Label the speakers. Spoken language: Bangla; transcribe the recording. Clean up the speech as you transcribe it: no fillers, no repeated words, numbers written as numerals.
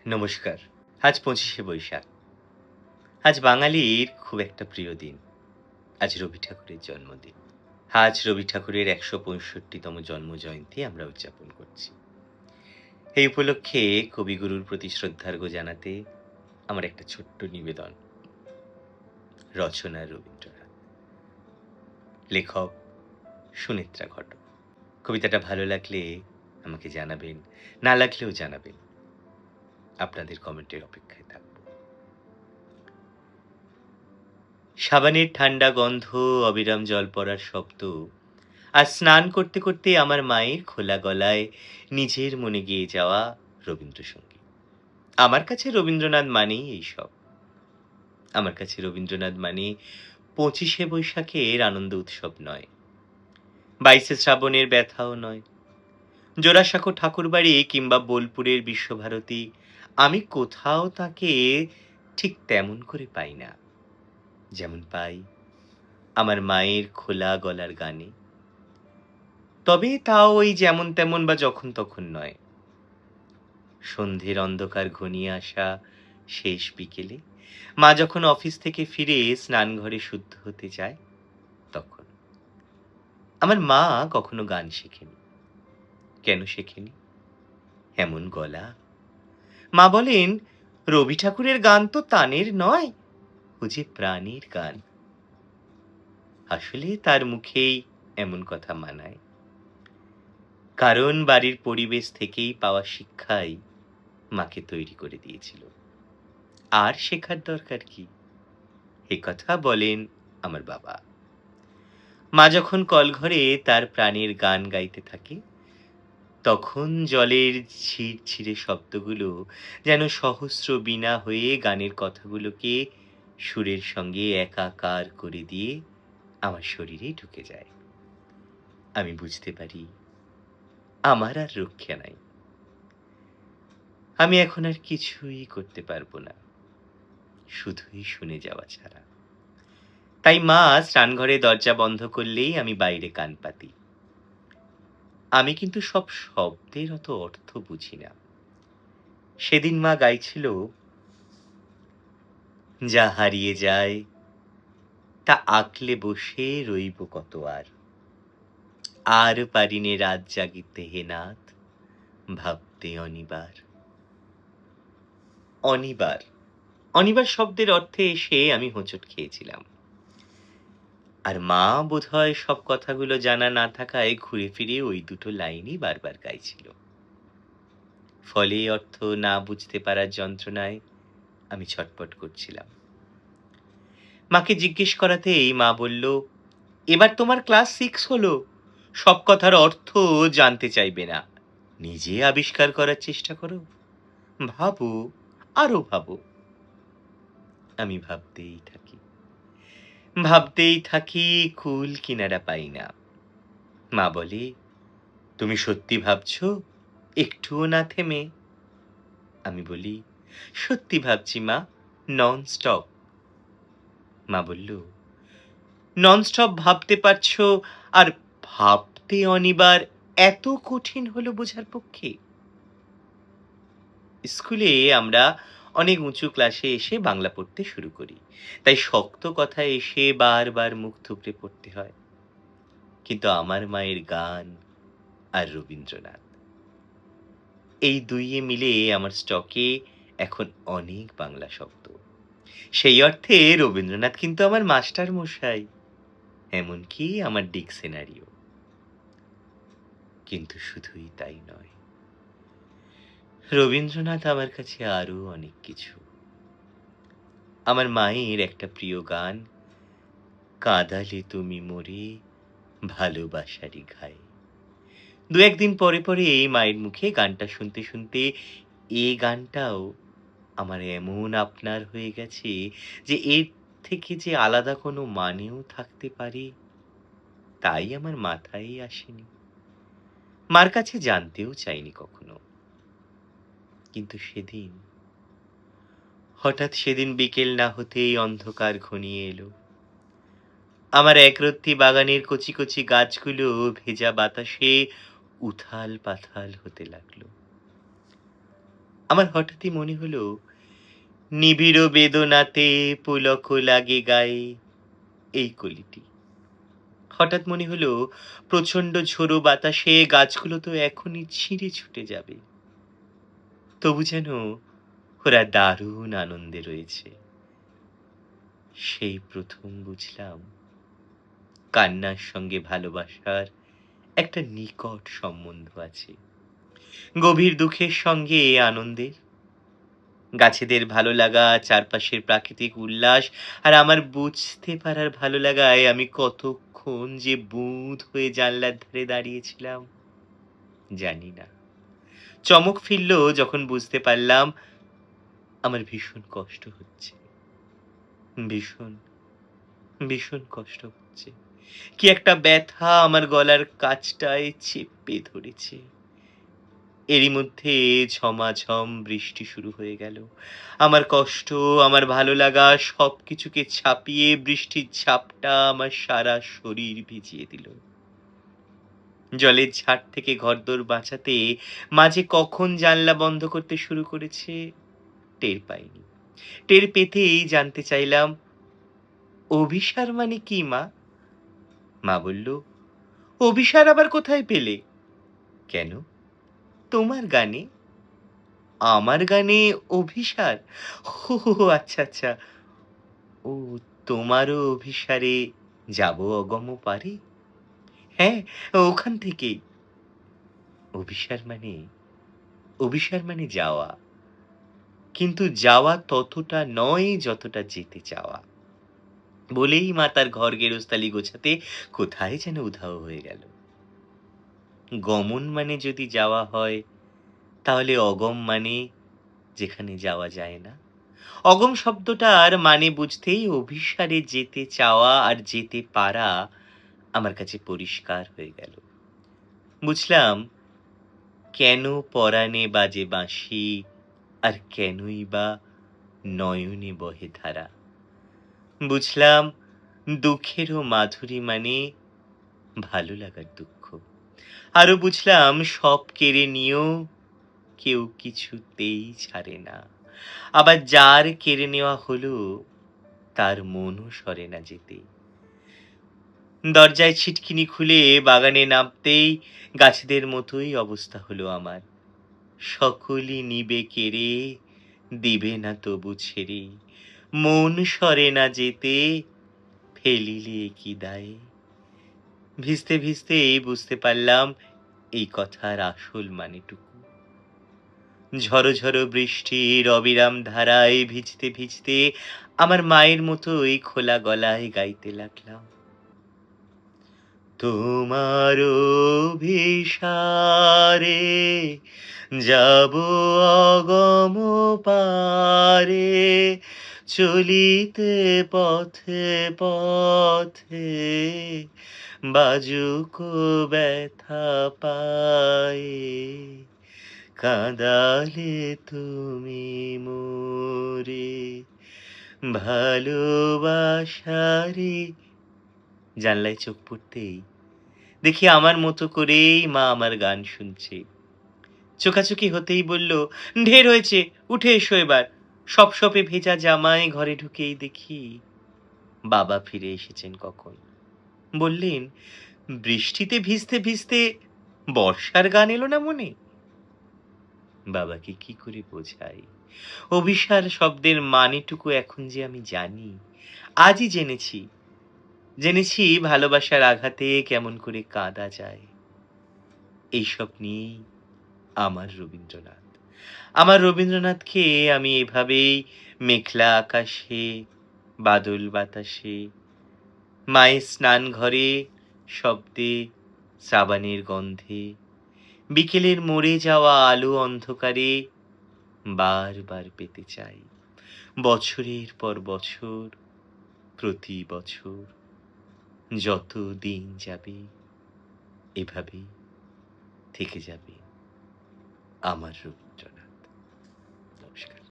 Speaker 1: নমস্কার। আজ ২৫শে বৈশাখ। আজ বাঙালির খুব একটা প্রিয় দিন। আজ রবি ঠাকুরের জন্মদিন। আজ রবি ঠাকুরের ১৬৫তম জন্মজয়ন্তী আমরা উদযাপন করছি। এই উপলক্ষে কবিগুরুর প্রতি শ্রদ্ধার্ঘ্য জানাতে আমার একটা ছোট্ট নিবেদন। রচনা রবীন্দ্রনাথ। লেখক সুনেত্রা ঘটক। কবিতাটা ভালো লাগলে আমাকে জানাবেন, না লাগলেও জানাবেন। আপনাদের কমেন্টের অপেক্ষায় থাকব। সাবানের ঠান্ডা গন্ধ, অবিরাম জল পড়ার শব্দ, আর স্নান করতে করতে আমার মায়ের খোলা গলায় নিজের মনে গেয়ে যাওয়া রবীন্দ্রসঙ্গীত। আমার কাছে রবীন্দ্রনাথ মানেই এইসব। আমার কাছে রবীন্দ্রনাথ মানে ২৫শে বৈশাখের আনন্দ উৎসব নয়, ২২শে শ্রাবণের ব্যথাও নয়, জোড়াসাঁকো ঠাকুরবাড়ি কিংবা বোলপুরের বিশ্বভারতী। আমি কোথাও তাকে ঠিক তেমন করে পাই না, যেমন পাই আমার মায়ের খোলা গলার গানে। তবে তাও ওই যেমন তেমন বা যখন তখন নয়। সন্ধ্যের অন্ধকার ঘনিয়ে আসা শেষ বিকেলে মা যখন অফিস থেকে ফিরে স্নানঘরে শুদ্ধ হতে যায়, তখন। আমার মা কখনো গান শেখেনি। কেন শেখেনি? এমন গলা। মা বলেন, রবি ঠাকুরের গান তো তানের নয়, ও যে প্রাণের গান। আসলে তার মুখেই এমন কথা মানায়, কারণ বাড়ির পরিবেশ থেকেই পাওয়া শিক্ষাই মাকে তৈরি করে দিয়েছিল। আর শেখার দরকার কি? এ কথা বলেন আমার বাবা। মা যখন কলঘরে তার প্রাণের গান গাইতে থাকে, তখন জলের ঝিরঝিরে শব্দগুলো যেন সহস্র বীণা হয়ে গানের কথাগুলোকে সুরের সঙ্গে একাকার করে দিয়ে আমার শরীরে ঢুকে যায়। আমি বুঝতে পারি আমার আর রক্ষা নাই। আমি এখন আর কিছুই করতে পারবো না, শুধুই শুনে যাওয়া ছাড়া। তাই মা স্নানঘরে দরজা বন্ধ করলেই আমি বাইরে কান পাতি। আমি কিন্তু সব শব্দের অত অর্থ বুঝি না। সেদিন মা গাইছিল, যা হারিয়ে যায় তা আঁকলে বসে রইব কত আর, আর পারিনে রাত জাগিতে হে নাথ, ভাবতে অনিবার। অনিবার, অনিবার শব্দের অর্থে এসে আমি হোঁচট খেয়েছিলাম। আর মা বোধহয় সব কথাগুলো জানা না থাকায় ঘুরে ফিরে ওই দুটো লাইনই বারবার গাইছিল। ফলে অর্থ না বুঝতে পারার যন্ত্রণায় আমি ছটপট করছিলাম। মাকে জিজ্ঞেস করাতেই মা বলল, এবার তোমার ক্লাস 6 হলো, সব কথার অর্থ জানতে চাইবে না, নিজে আবিষ্কার করার চেষ্টা করো, ভাবো, আরো ভাবো। আমি ভাবতেই থাকি, কুল কিনারা পাই না। মা বলে, তুমি সত্যি ভাবছো, একটুও না থেমে? আমি বলি, সত্যি ভাবছি মা, নন স্টপ। মা বলল, নন স্টপ ভাবতে পারছো, আর ভাবতে অনিবার এত কঠিন হলো বোঝার পক্ষে? স্কুলে আমরা অনেক উঁচু ক্লাসে এসে বাংলা পড়তে শুরু করি, তাই শক্ত কথা এসে বারবার মুখ থুবড়ে পড়তে হয়। কিন্তু আমার মায়ের গান আর রবীন্দ্রনাথ, এই দুইয়ে মিলে আমার স্টকে এখন অনেক বাংলা শব্দ। সেই অর্থে রবীন্দ্রনাথ কিন্তু আমার মাস্টার মশাই, এমনকি আমার ডিকশনারিও। কিন্তু শুধুই তাই নয়, রবীন্দ্রনাথ আমার কাছে আরো অনেক কিছু। আমার মায়ের একটা প্রিয় গান, কাঁদালে তুমি মোরে ভালোবাসারই ঘায়ে। দু একদিন পরে পরে এই মায়ের মুখে গানটা শুনতে শুনতে এই গানটাও আমার এমন আপনার হয়ে গেছে যে এর থেকে যে আলাদা কোনো মানেও থাকতে পারে, তাই আমার মাথায় আসেনি। মার কাছে জানতেও চাইনি কখনো। কিন্তু হঠাৎ সেদিন বিকেল না হতেই অন্ধকার ঘনিয়ে এলো। আমার একরত্তি বাগানের কচি কচি গাছগুলো ভেজা বাতাসে উথাল পাথাল হতে লাগলো। আমার হঠাৎই মনে হলো, নিবিড় বেদনাতে পুলক লাগে গায়ে, এই কলিটি। হঠাৎ মনে হলো, প্রচণ্ড ঝোড়ো বাতাসে গাছগুলো তো এখনই ছিঁড়ে ছুটে যাবে। তবু যেন ওরা দারুণ আনন্দে রয়েছে। সেই প্রথম বুঝলাম, কান্নার সঙ্গে ভালোবাসার একটা নিকট সম্বন্ধ আছে। গভীর দুঃখের সঙ্গে আনন্দের, গাছেদের ভালো লাগা, চারপাশের প্রাকৃতিক উল্লাস, আর আমার বুঝতে পারার ভালো লাগায় আমি কতক্ষণ যে বুঁদ হয়ে জানলার ধারে দাঁড়িয়েছিলাম জানি না। চমক ফিরল যখন বুঝতে পারলাম আমার ভীষণ কষ্ট হচ্ছে। ভীষণ, ভীষণ কষ্ট হচ্ছে। কি একটা ব্যথা আমার গলার কাছটায় চেপে ধরেছে। এরই মধ্যে ঝমাঝম বৃষ্টি শুরু হয়ে গেল। আমার কষ্ট, আমার ভালো লাগা সবকিছুকে ছাপিয়ে বৃষ্টির ঝাপটা আমার সারা শরীর ভিজিয়ে দিল। জলের ঝাড় থেকে ঘরদোর বাঁচাতে মাঝে কখন জানলা বন্ধ করতে শুরু করেছে টের পাইনি। টের পেতেই জানতে চাইলাম, অভিসার মানে কি মা? মা বলল, অভিসার আবার কোথায় পেলে? কেন? তোমার গানে। আমার গানে অভিসার? হো, হো, হো, আচ্ছা, আচ্ছা। ও, তোমারও অভিসারে যাব অগম পারে? হ্যাঁ, ওখান থেকেই। অভিসার মানে, অভিসার মানে যাওয়া। কিন্তু যাওয়া ততটা নয় যতটা যেতে চাওয়া। বলেই মা তার ঘর গেরস্তালি গোছাতে কোথায় যেন উধাও হয়ে গেল। গমন মানে যদি যাওয়া হয়, তাহলে অগম মানে যেখানে যাওয়া যায় না। অগম শব্দটার মানে বুঝতেই অভিসারে যেতে চাওয়া আর যেতে পারা আমার কাছে পরিষ্কার হয়ে গেল। বুঝলাম কেন পরাণে বাজে বাঁশি, আর কেনই বা নয়নে বহে ধারা। বুঝলাম দুঃখেরও মাধুরী মানে ভালো লাগার দুঃখ। আরো বুঝলাম সব কেড়ে নিয়েও কেউ কিছুতেই ছাড়ে না। আবার যার কেড়ে নেওয়া হলো তার মনও সরে না যেতে। দরজায় ছিটকিনি খুলে বাগানে নামতেই গাছেদের মতোই অবস্থা হলো আমার। সকলই নিবে কেড়ে, দিবে না তবু ছেড়ে। মন সরে না যেতে, ফেলিলে কি দায়ে। ভিজতে ভিজতেই বুঝতে পারলাম এই কথার আসল মানেটুকু। ঝড়ো ঝড়ো বৃষ্টির অবিরাম ধারায় ভিজতে ভিজতে আমার মায়ের মতোই খোলা গলায় গাইতে লাগলাম, তোমার অভিসারে যাব অগম পারে, চলিতে পথে পথে বাজুক ব্যথা পায়ে, কাঁদালে তুমি মোরে ভালোবাসারে। জানলায় চোখ পড়তেই দেখি আমার মতো করেই মা আমার গান শুনছে। চোখাচোখি হতেই বলল, ঢের হয়েছে, উঠে এসো এবার। সপসপে ভেজা জামায় ঘরে ঢুকেই দেখি বাবা ফিরে এসেছেন কখন। বললেন, বৃষ্টিতে ভিজতে ভিজতে বর্ষার গান এলো না মনে? বাবাকে কি করে বোঝাই অভিসার শব্দের মানেটুকু এখন যে আমি জানি। আজই জেনেছি, জেনেছি ভালোবাসার আঘাতে কেমন করে কাঁদা যায়। এইসব নিয়েই আমার রবীন্দ্রনাথ। আমার রবীন্দ্রনাথকে আমি এভাবেই মেঘলা আকাশে, বাদল বাতাসে, মায়ের স্নান ঘরে শব্দে, সাবানের গন্ধে, বিকেলের মরে যাওয়া আলো অন্ধকারে বারবার পেতে চাই। বছরের পর বছর, প্রতি বছর, যত দিন যাবে এভাবেই থেকে যাবে আমার রবীন্দ্রনাথ। নমস্কার।